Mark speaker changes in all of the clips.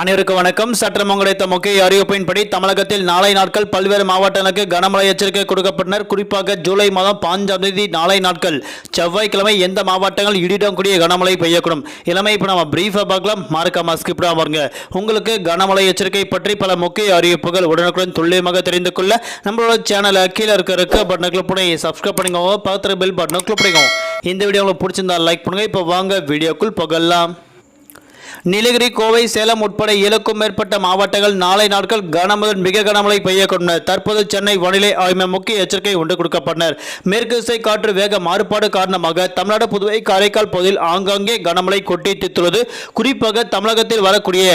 Speaker 1: அனைவருக்கும் வணக்கம். சற்றம் கிடைத்த முக்கிய அறிவிப்பின்படி தமிழகத்தில் நாளை நாட்கள் பல்வேறு மாவட்டங்களுக்கு கனமழை எச்சரிக்கை கொடுக்கப்பட்டனர். குறிப்பாக ஜூலை மாதம் 5ஆம் தேதி நாளை நாட்கள் செவ்வாய்க்கிழமை எந்த மாவட்டங்கள் இடியுடன் கூடிய கனமழை பெய்யக்கூடும். இளமை இப்போ நம்ம பிரீஃபாக பார்க்கலாம். மறக்காம ஸ்கிப் பாருங்க. உங்களுக்கு கனமழை எச்சரிக்கை பற்றி பல முக்கிய அறிவிப்புகள் உடனுக்குடன் துல்லியமாக தெரிந்து கொள்ள நம்மளோட சேனலை கீழே இருக்க பட்டனை கிளிக் பண்ணி சப்ஸ்கிரைப் பண்ணிக்கோங்க. பக்கத்தில் பெல் பட்டனை கிளிக் பண்ணிக்கோங்க. இந்த வீடியோ உங்களுக்கு பிடிச்சிருந்தா லைக் பண்ணுங்க. இப்போ வாங்க வீடியோக்குள் போகலாம். நீலகிரி, கோவை, சேலம் உட்பட 7க்கும் மேற்பட்ட மாவட்டங்கள் நாளை நாட்கள் கனமுதல் மிக கனமழை பெய்யக்கூடும். தற்போது சென்னை வானிலை ஆய்வு முக்கிய எச்சரிக்கை ஒன்று கொடுக்கப்பட்டனர். மேற்கு திசை காற்று வேக மாறுபாடு காரணமாக தமிழ்நாடு, புதுவை, காரைக்கால் பகுதியில் ஆங்காங்கே கனமழை கொட்டி தீர்த்துள்ளது. குறிப்பாக தமிழகத்தில் வரக்கூடிய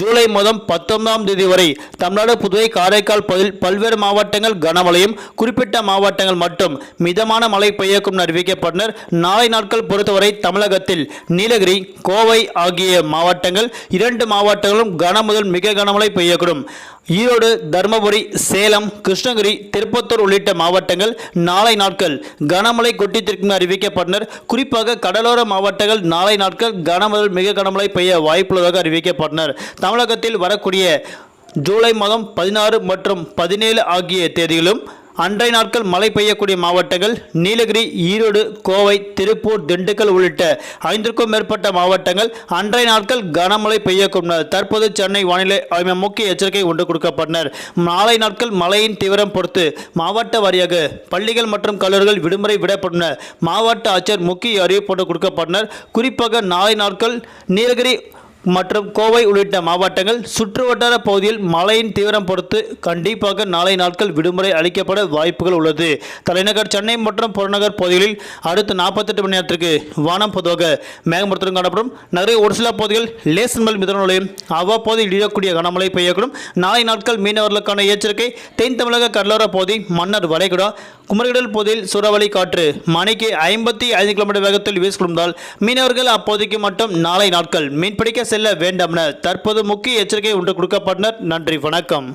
Speaker 1: ஜூலை மாதம் 19ஆம் தேதி வரை தமிழ்நாடு, புதுவை, காரைக்கால் பகுதியில் பல்வேறு மாவட்டங்கள் கனமழையும், குறிப்பிட்ட மாவட்டங்கள் மட்டும் மிதமான மழை பெய்யக்கும் அறிவிக்கப்பட்டனர். நாளை நாட்கள் பொறுத்தவரை தமிழகத்தில் நீலகிரி, கோவை ஆகிய மாவட்டங்கள் 2 மாவட்டங்களும் கனமுதல் மிக கனமழை பெய்யக்கூடும். ஈரோடு, தர்மபுரி, சேலம், கிருஷ்ணகிரி, திருப்பத்தூர் உள்ளிட்ட மாவட்டங்கள் நாளை நாட்கள் கனமழை கொட்டித்திருக்கும் அறிவிக்கப்பட்டனர். குறிப்பாக கடலோர மாவட்டங்கள் நாளை நாட்கள் கனமுதல் மிக கனமழை பெய்ய வாய்ப்புள்ளதாக அறிவிக்கப்பட்டனர். தமிழகத்தில் வரக்கூடிய ஜூலை மாதம் 16 மற்றும் 17 ஆகிய தேதிகளும் அன்றைய நாட்கள் மழை பெய்யக்கூடிய மாவட்டங்கள் நீலகிரி, ஈரோடு, கோவை, திருப்பூர், திண்டுக்கல் உள்ளிட்ட 5க்கும் மேற்பட்ட மாவட்டங்கள் அன்றைய நாட்கள் கனமழை பெய்யக்கூடும். தற்போது சென்னை வானிலை ஆய்வு முக்கிய எச்சரிக்கை ஒன்று கொடுக்கப்பட்டனர். நாளை நாட்கள் மழையின் தீவிரம் பொறுத்து மாவட்ட வாரியாக பள்ளிகள் மற்றும் கல்லூரிகள் விடுமுறை விடப்பட்டன. மாவட்ட ஆட்சியர் முக்கிய அறிவிப்பு கொடுக்கப்பட்டனர். குறிப்பாக நாளை நாட்கள் நீலகிரி மற்றும் கோவை உள்ளிட்ட மாவட்டங்கள் சுற்றுவட்டார பகுதியில் மழையின் தீவிரம் பொறுத்து கண்டிப்பாக நாளை நாட்கள் விடுமுறை அளிக்கப்பட வாய்ப்புகள் உள்ளது. தலைநகர் சென்னை மற்றும் புறநகர் பகுதிகளில் அடுத்த 48 மணி நேரத்திற்கு வானம் பொதுவாக மேகமூட்டத்துடன் காணப்படும். நகரில் ஒரு சில பகுதிகள் லேசர் முதல் மிதமான மழையும் அவ்வப்போது இடியக்கூடிய கனமழை பெய்யக்கூடும். நாளை நாட்கள் மீனவர்களுக்கான எச்சரிக்கை. தென் தமிழக கடலோர பகுதி, மன்னார் வளைகுடா, குமரிக்கடல் பகுதியில் சூறாவளி காற்று மணிக்கு 55 கிலோமீட்டர் வேகத்தில் வீசிக்கொண்டால் மீனவர்கள் அப்போதைக்கு மட்டும் நாளை நாட்கள் மீன்பிடிக்க செல்ல வேண்டாம் என தற்போது முக்கிய எச்சரிக்கை ஒன்று கொடுக்கப்பட்டனர். நன்றி, வணக்கம்.